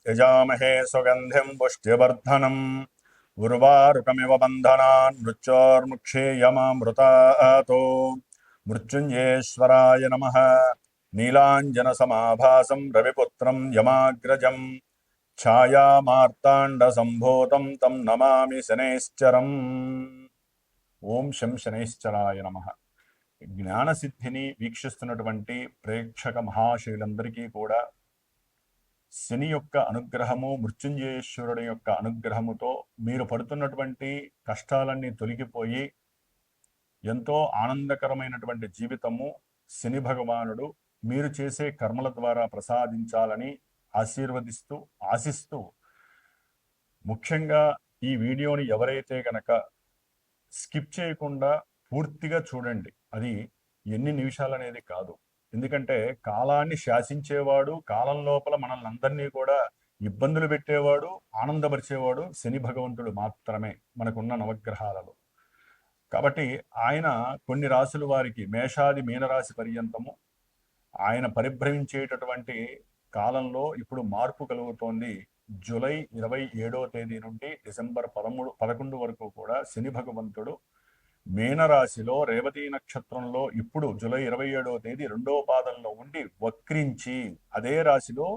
यजामहे सुगन्धिं पुष्ट्यवर्धनम् उर्वारुकमिव बन्धनान् मृत्योर्मुक्षीयमामृतातो मृत्युञ्जेश्वराय नमः। नीलाञ्जनसमाभासं रविपुत्रं यमाग्रजं छायामार्ताण्डसम्भूतं तं नमामि शनैश्चरम्। ఓం శం శనైశ్చరాయ నమః. జ్ఞానసిద్ధిని వీక్షిస్తున్నటువంటి ప్రేక్షక మహాశయులందరికీ కూడా శని యొక్క అనుగ్రహము, మృత్యుంజయేశ్వరుడి యొక్క అనుగ్రహముతో మీరు పడుతున్నటువంటి కష్టాలన్నీ తొలగిపోయి ఎంతో ఆనందకరమైనటువంటి జీవితము శని భగవానుడు మీరు చేసే కర్మల ద్వారా ప్రసాదించాలని ఆశిస్తూ ముఖ్యంగా ఈ వీడియోని ఎవరైతే గనక స్కిప్ చేయకుండా పూర్తిగా చూడండి. అది ఎన్ని నిమిషాలు అనేది కాదు. ఎందుకంటే కాలాన్ని శాసించేవాడు, కాలం లోపల మనల్ని అందరినీ కూడా ఇబ్బందులు పెట్టేవాడు, ఆనందపరిచేవాడు శని భగవంతుడు మాత్రమే మనకున్న నవగ్రహాలలో. కాబట్టి ఆయన కొన్ని రాశుల వారికి మేషాది మీనరాశి పర్యంతము ఆయన పరిభ్రమించేటటువంటి కాలంలో ఇప్పుడు మార్పు కలుగుతోంది. జూలై 27వ తేదీ నుండి డిసెంబర్ 11 వరకు కూడా శని భగవంతుడు మీనరాశిలో రేవతి నక్షత్రంలో ఇప్పుడు జూలై 27వ తేదీ 2వ పాదంలో ఉండి వక్రించి అదే రాశిలో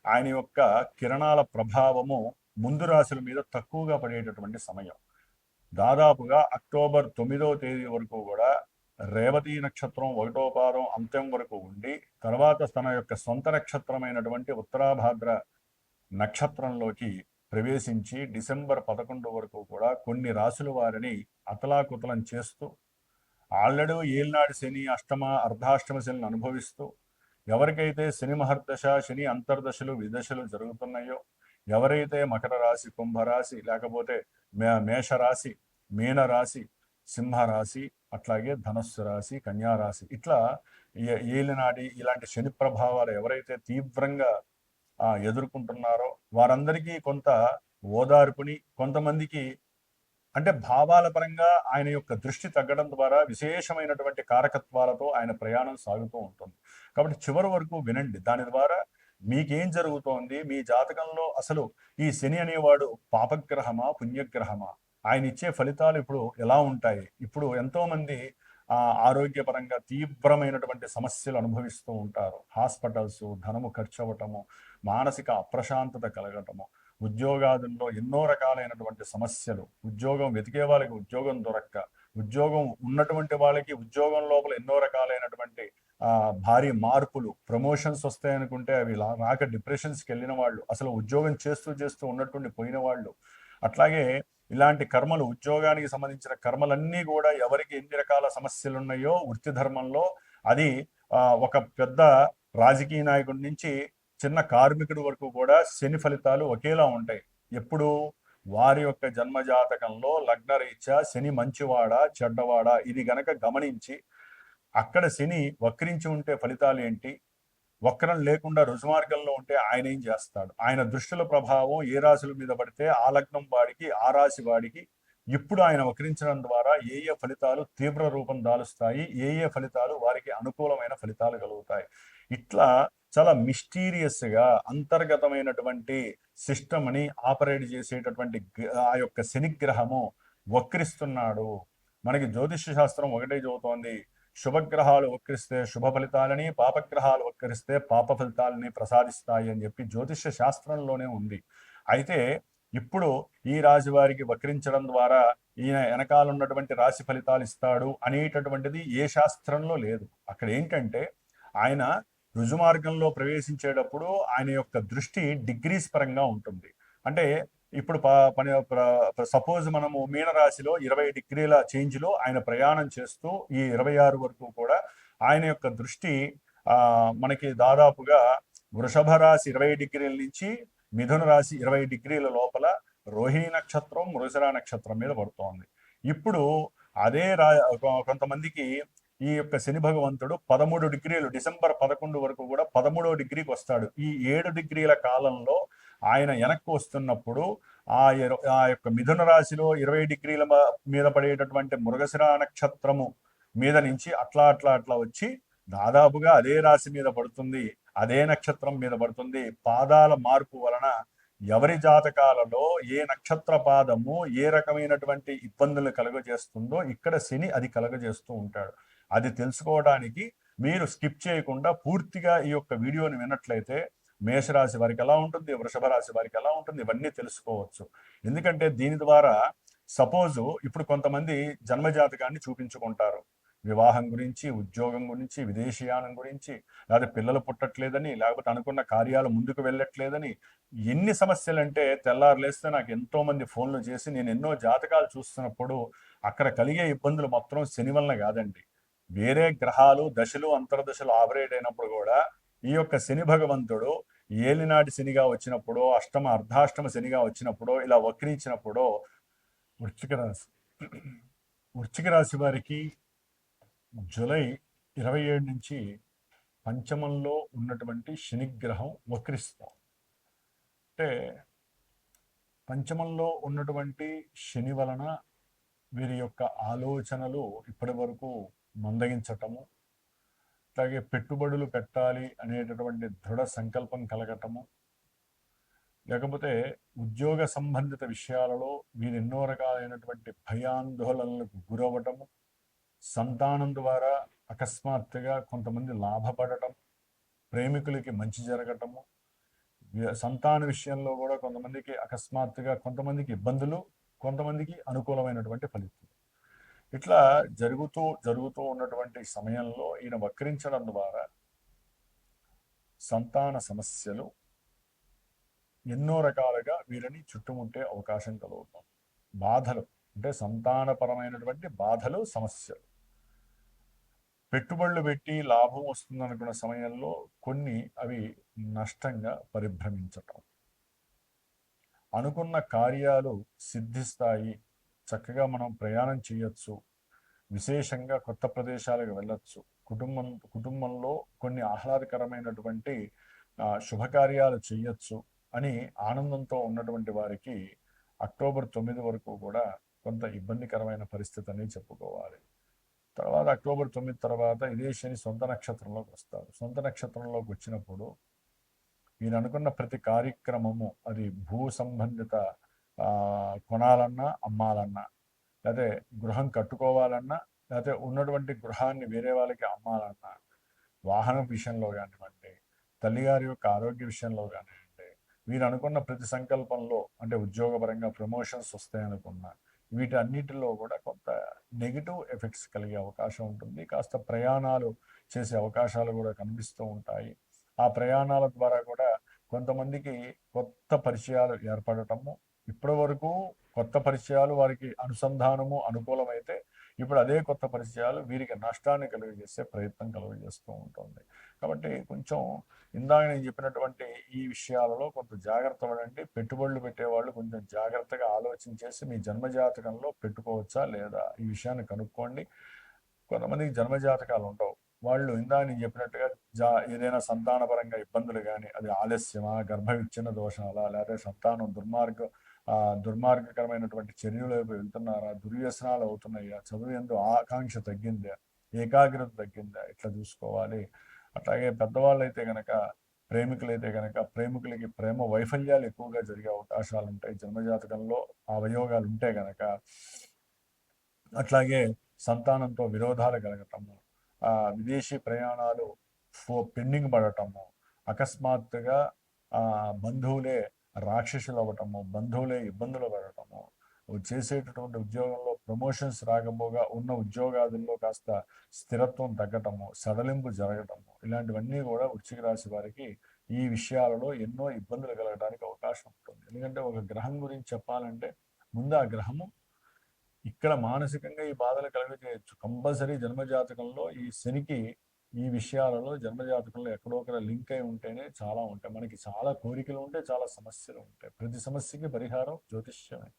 ఆయన యొక్క కిరణాల ప్రభావము ముందు రాశుల మీద తక్కువగా పడేటటువంటి సమయం. దాదాపుగా అక్టోబర్ 9వ తేదీ వరకు కూడా రేవతి నక్షత్రం 1వ పాదం అంత్యం వరకు ఉండి తర్వాత తన యొక్క సొంత నక్షత్రమైనటువంటి ఉత్తరాభాద్ర నక్షత్రంలోకి ప్రవేశించి డిసెంబర్ 11 వరకు కూడా కొన్ని రాశుల వారిని అతలాకుతలం చేస్తూ ఆల్రెడీ ఏలినాడు శని అష్టమ అర్ధాష్టమ శనిని అనుభవిస్తూ ఎవరికైతే శని మహర్దశ శని అంతర్దశలు విదశలు జరుగుతున్నాయో, ఎవరైతే మకర రాశి, కుంభరాశి, లేకపోతే మేషరాశి, మీనరాశి, సింహరాశి, అట్లాగే ధనస్సు రాశి, కన్యారాశి, ఇట్లా ఏలినాడి ఇలాంటి శని ప్రభావాలు ఎవరైతే తీవ్రంగా ఎదుర్కొంటున్నారో వారందరికీ కొంత ఓదార్పుని, కొంతమందికి అంటే భావాల పరంగా ఆయన యొక్క దృష్టి తగ్గడం ద్వారా విశేషమైనటువంటి కారకత్వాలతో ఆయన ప్రయాణం సాగుతూ ఉంటుంది. కాబట్టి చివరి వరకు వినండి. దాని ద్వారా మీకేం జరుగుతోంది, మీ జాతకంలో అసలు ఈ శని అనేవాడు పాపగ్రహమా పుణ్యగ్రహమా, ఆయన ఇచ్చే ఫలితాలు ఇప్పుడు ఎలా ఉంటాయి. ఇప్పుడు ఎంతో మంది ఆరోగ్యపరంగా తీవ్రమైనటువంటి సమస్యలు అనుభవిస్తూ ఉంటారు. హాస్పిటల్స్, ధనము ఖర్చు అవ్వటము, మానసిక అప్రశాంతత కలగటము, ఉద్యోగాదుల్లో ఎన్నో రకాలైనటువంటి సమస్యలు, ఉద్యోగం వెతికే వాళ్ళకి ఉద్యోగం దొరక్క, ఉద్యోగం ఉన్నటువంటి వాళ్ళకి ఉద్యోగం లోపల ఎన్నో రకాలైనటువంటి భారీ మార్పులు, ప్రమోషన్స్ వస్తాయనుకుంటే అవి రాక డిప్రెషన్స్కి వెళ్ళిన వాళ్ళు, అసలు ఉద్యోగం చేస్తూ ఉన్నటువంటి పోయిన వాళ్ళు, అట్లాగే ఇలాంటి కర్మలు, ఉద్యోగానికి సంబంధించిన కర్మలన్నీ కూడా ఎవరికి ఎన్ని రకాల సమస్యలు ఉన్నాయో వృత్తి ధర్మంలో, అది ఒక పెద్ద రాజకీయ నాయకుడి నుంచి చిన్న కార్మికుడి వరకు కూడా శని ఫలితాలు ఒకేలా ఉంటాయి. ఎప్పుడు వారి యొక్క జన్మజాతకంలో లగ్నరీత్యా శని మంచివాడా చెడ్డవాడా ఇది గనక గమనించి అక్కడ శని వక్రించి ఉంటే ఫలితాలు ఏంటి, వక్రం లేకుండా రుజుమార్గంలో ఉంటే ఆయన ఏం చేస్తాడు, ఆయన దృష్టిల ప్రభావం ఏ రాశుల మీద పడితే ఆ లగ్నం వాడికి, ఆ రాశి వాడికి ఇప్పుడు ఆయన వక్రించడం ద్వారా ఏ ఏ ఫలితాలు తీవ్ర రూపం దాలుస్తాయి, ఏ ఏ ఫలితాలు వారికి అనుకూలమైన ఫలితాలు కలుగుతాయి. ఇట్లా చాలా మిస్టీరియస్గా అంతర్గతమైనటువంటి సిస్టమ్ని ఆపరేట్ చేసేటటువంటి ఆ యొక్క శనిగ్రహము వక్రిస్తున్నాడు. మనకి జ్యోతిష్య శాస్త్రం ఒకటే చెబుతోంది, శుభగ్రహాలు వక్రిస్తే శుభ ఫలితాలని, పాపగ్రహాలు వక్రిస్తే పాప ఫలితాలని ప్రసాదిస్తాయి అని చెప్పి జ్యోతిష్య శాస్త్రంలోనే ఉంది. అయితే ఇప్పుడు ఈ రాశి వారికి వక్రించడం ద్వారా ఈయన వెనకాల ఉన్నటువంటి రాశి ఫలితాలు ఇస్తాడు అనేటటువంటిది ఏ శాస్త్రంలో లేదు. అక్కడ ఏంటంటే ఆయన రుజుమార్గంలో ప్రవేశించేటప్పుడు ఆయన యొక్క దృష్టి డిగ్రీస్ పరంగా ఉంటుంది. అంటే ఇప్పుడు సపోజ్ మనము మీనరాశిలో 20 డిగ్రీల చేంజ్లో ఆయన ప్రయాణం చేస్తూ ఈ 26 వరకు కూడా ఆయన యొక్క దృష్టి మనకి దాదాపుగా వృషభ రాశి 20 డిగ్రీల నుంచి మిథున రాశి 20 డిగ్రీల లోపల రోహిణి నక్షత్రం, మృగశిర నక్షత్రం మీద పడుతోంది. ఇప్పుడు అదే కొంతమందికి ఈ యొక్క శని భగవంతుడు 13 డిగ్రీలు డిసెంబర్ 11 వరకు కూడా 13వ డిగ్రీకి వస్తాడు. ఈ 7 డిగ్రీల కాలంలో ఆయన వెనక్కి వస్తున్నప్పుడు ఆ యొక్క మిథున రాశిలో 20 డిగ్రీల మీద పడేటటువంటి మృగశిర నక్షత్రము మీద నుంచి అట్లా వచ్చి దాదాపుగా అదే రాశి మీద పడుతుంది, అదే నక్షత్రం మీద పడుతుంది. పాదాల మార్పు వలన ఎవరి జాతకాలలో ఏ నక్షత్ర పాదము ఏ రకమైనటువంటి ఇబ్బందులు కలుగజేస్తుందో ఇక్కడ శని అది కలుగజేస్తూ ఉంటాడు. అది తెలుసుకోవడానికి మీరు స్కిప్ చేయకుండా పూర్తిగా ఈ యొక్క వీడియోని విన్నట్లయితే మేషరాశి వారికి ఎలా ఉంటుంది, వృషభ రాశి వారికి ఎలా ఉంటుంది, ఇవన్నీ తెలుసుకోవచ్చు. ఎందుకంటే దీని ద్వారా సపోజు ఇప్పుడు కొంతమంది జన్మజాతకాన్ని చూపించుకుంటారు. వివాహం గురించి, ఉద్యోగం గురించి, విదేశీయానం గురించి, లేకపోతే పిల్లలు పుట్టట్లేదని, లేకపోతే అనుకున్న కార్యాలు ముందుకు వెళ్ళట్లేదని, ఎన్ని సమస్యలు అంటే తెల్లారులేస్తే నాకు ఎంతో మంది ఫోన్లు చేసి నేను ఎన్నో జాతకాలు చూస్తున్నప్పుడు అక్కడ కలిగే ఇబ్బందులు మొత్తం శని వలన కాదండి. వేరే గ్రహాలు దశలు అంతర్దశలు ఆపరేట్ అయినప్పుడు కూడా ఈ యొక్క శని భగవంతుడు ఏలినాటి శనిగా వచ్చినప్పుడు, అర్ధాష్టమ శనిగా వచ్చినప్పుడు, ఇలా వక్రించినప్పుడు వృశ్చిక రాశి వృశ్చిక రాశి వారికి జూలై 27 నుంచి పంచమంలో ఉన్నటువంటి శనిగ్రహం వక్రిస్తాం. అంటే పంచమంలో ఉన్నటువంటి శని వలన వీరి యొక్క ఆలోచనలు ఇప్పటి వరకు మందగించటము, అలాగే పెట్టుబడులు పెట్టాలి అనేటటువంటి దృఢ సంకల్పం కలగటము, లేకపోతే ఉద్యోగ సంబంధిత విషయాలలో వీరు ఎన్నో రకాలైనటువంటి భయాందోళనలకు గురవ్వటము, సంతానం ద్వారా అకస్మాత్తుగా కొంతమంది లాభపడటం, ప్రేమికులకి మంచి జరగటము, సంతాన విషయంలో కూడా కొంతమందికి అకస్మాత్తుగా కొంతమందికి ఇబ్బందులు, కొంతమందికి అనుకూలమైనటువంటి ఫలితాలు, ఇట్లా జరుగుతూ ఉన్నటువంటి సమయంలో ఈయన వక్రించడం ద్వారా సంతాన సమస్యలు ఎన్నో రకాలుగా వీరిని చుట్టుముట్టే అవకాశం కలుగుతాం. బాధలు అంటే సంతానపరమైనటువంటి బాధలు, సమస్యలు, పెట్టుబడులు పెట్టి లాభం వస్తుందనుకున్న సమయంలో కొన్ని అవి నష్టంగా పరిభ్రమించటం, అనుకున్న కార్యాలు సిద్ధిస్తాయి, చక్కగా మనం ప్రయాణం చేయొచ్చు, విశేషంగా కొత్త ప్రదేశాలకు వెళ్ళొచ్చు, కుటుంబంలో కొన్ని ఆహ్లాదకరమైనటువంటి శుభకార్యాలు చేయొచ్చు అని ఆనందంతో ఉన్నటువంటి వారికి అక్టోబర్ 9 వరకు కూడా కొంత ఇబ్బందికరమైన పరిస్థితి అని చెప్పుకోవాలి. తర్వాత అక్టోబర్ 9 తర్వాత ఇదే శని సొంత నక్షత్రంలోకి వస్తారు. సొంత నక్షత్రంలోకి వచ్చినప్పుడు ఈయన అనుకున్న ప్రతి కార్యక్రమము, అది భూ సంబంధిత కొనాలన్నా, అమ్మాలన్నా, లేకపోతే గృహం కట్టుకోవాలన్నా, లేకపోతే ఉన్నటువంటి గృహాన్ని వేరే వాళ్ళకి అమ్మాలన్నా, వాహనం విషయంలో కానివ్వండి, తల్లిగారి యొక్క ఆరోగ్య విషయంలో కానివ్వండి, వీరు అనుకున్న ప్రతి సంకల్పంలో అంటే ఉద్యోగపరంగా ప్రమోషన్స్ వస్తాయనుకున్నా, వీటన్నిటిలో కూడా కొంత నెగిటివ్ ఎఫెక్ట్స్ కలిగే అవకాశం ఉంటుంది. కాస్త ప్రయాణాలు చేసే అవకాశాలు కూడా కనిపిస్తూ ఉంటాయి. ఆ ప్రయాణాల ద్వారా కూడా కొంతమందికి కొత్త పరిచయాలు ఏర్పడటము, ఇప్పటి వరకు కొత్త పరిచయాలు వారికి అనుసంధానము అనుకూలమైతే ఇప్పుడు అదే కొత్త పరిచయాలు వీరికి నష్టాన్ని కలుగజేసే ప్రయత్నం కలుగజేస్తూ ఉంటుంది. కాబట్టి కొంచెం ఇందాక నేను చెప్పినటువంటి ఈ విషయాలలో కొంత జాగ్రత్త పడండి. పెట్టుబడులు పెట్టేవాళ్ళు కొంచెం జాగ్రత్తగా ఆలోచించేసి మీ జన్మజాతకంలో పెట్టుకోవచ్చా లేదా ఈ విషయాన్ని కనుక్కోండి. కొంతమందికి జన్మజాతకాలు ఉండవు. వాళ్ళు ఇందాక నేను చెప్పినట్టుగా ఏదైనా సంతానపరంగా ఇబ్బందులు కానీ, అది ఆలస్యమా, గర్భ విచ్ఛిన్న దోషాలా, లేకపోతే సంతానం దుర్మార్గకరమైనటువంటి చర్యలు వెళ్తున్నారా, దుర్వ్యసనాలు అవుతున్నాయా, చదువు ఎందు ఆకాంక్ష తగ్గిందా, ఏకాగ్రత తగ్గిందా, ఇట్లా చూసుకోవాలి. అట్లాగే పెద్దవాళ్ళు అయితే కనుక, ప్రేమికులైతే కనుక ప్రేమికులకి ప్రేమ వైఫల్యాలు ఎక్కువగా జరిగే అవకాశాలు ఉంటాయి జన్మజాతకంలో అవయోగాలు ఉంటే కనుక. అట్లాగే సంతానంతో విరోధాలు కలగటము, విదేశీ ప్రయాణాలు పెండింగ్ పడటము, అకస్మాత్తుగా బంధువులే రాక్షసులు అవ్వటము, బంధువులే ఇబ్బందులు పడటము, చేసేటటువంటి ఉద్యోగంలో ప్రమోషన్స్ రాకపోగా ఉన్న ఉద్యోగాదుల్లో కాస్త స్థిరత్వం తగ్గటము, సడలింపు జరగటము, ఇలాంటివన్నీ కూడా వృశ్చిక రాశి వారికి ఈ విషయాలలో ఎన్నో ఇబ్బందులు కలగడానికి అవకాశం ఉంటుంది. ఎందుకంటే ఒక గ్రహం గురించి చెప్పాలంటే ముందు ఆ గ్రహము ఇక్కడ మానసికంగా ఈ బాధలు కలుగజేయచ్చు. కంపల్సరీ జన్మజాతకంలో ఈ శనికి ఈ విషయాలలో జన్మజాతకంలో ఎక్కడో ఒక లింక్ అయి ఉంటేనే చాలా ఉంటాయి. మనకి చాలా కోరికలు ఉంటాయి, చాలా సమస్యలు ఉంటాయి. ప్రతి సమస్యకి పరిహారం జ్యోతిష్యమే.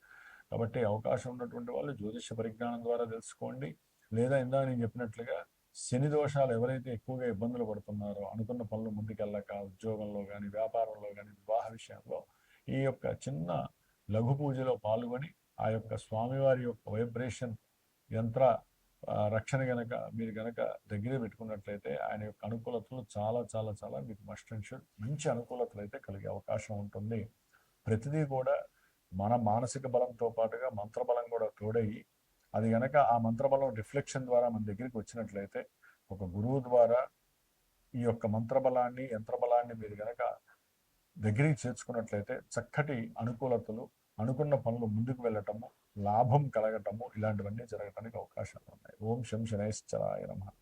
కాబట్టి అవకాశం ఉన్నటువంటి వాళ్ళు జ్యోతిష్య పరిజ్ఞానం ద్వారా తెలుసుకోండి. లేదా ఇందాక నేను చెప్పినట్లుగా శని దోషాలు ఎవరైతే ఎక్కువగా ఇబ్బందులు పడుతున్నారో, అనుకున్న పనులు ముందుకెళ్ళక, ఉద్యోగంలో కానీ, వ్యాపారంలో కానీ, వివాహ విషయంలో ఈ యొక్క చిన్న లఘు పూజలో పాల్గొని ఆ యొక్క స్వామివారి యొక్క వైబ్రేషన్ యంత్ర రక్షణ గనక మీరు గనక దగ్గర పెట్టుకున్నట్లయితే ఆయన యొక్క అనుకూలతలు చాలా చాలా చాలా మీకు మస్ట్ అండ్ షుడ్ మంచి అనుకూలతలు అయితే కలిగే అవకాశం ఉంటుంది. ప్రతిదీ కూడా మన మానసిక బలంతో పాటుగా మంత్రబలం కూడా తోడయి అది గనక ఆ మంత్రబలం రిఫ్లెక్షన్ ద్వారా మన దగ్గరికి వచ్చినట్లయితే ఒక గురువు ద్వారా ఈ యొక్క మంత్రబలాన్ని యంత్రబలాన్ని మీరు గనక దగ్గరికి చేర్చుకున్నట్లయితే చక్కటి అనుకూలతలు, అనుకున్న పనులు ముందుకు వెళ్ళటము, లాభం కలగటము ఇలాంటివన్నీ జరగటానికి అవకాశాలు ఉన్నాయి. ఓం శం శనైశ్చరాయ నమః.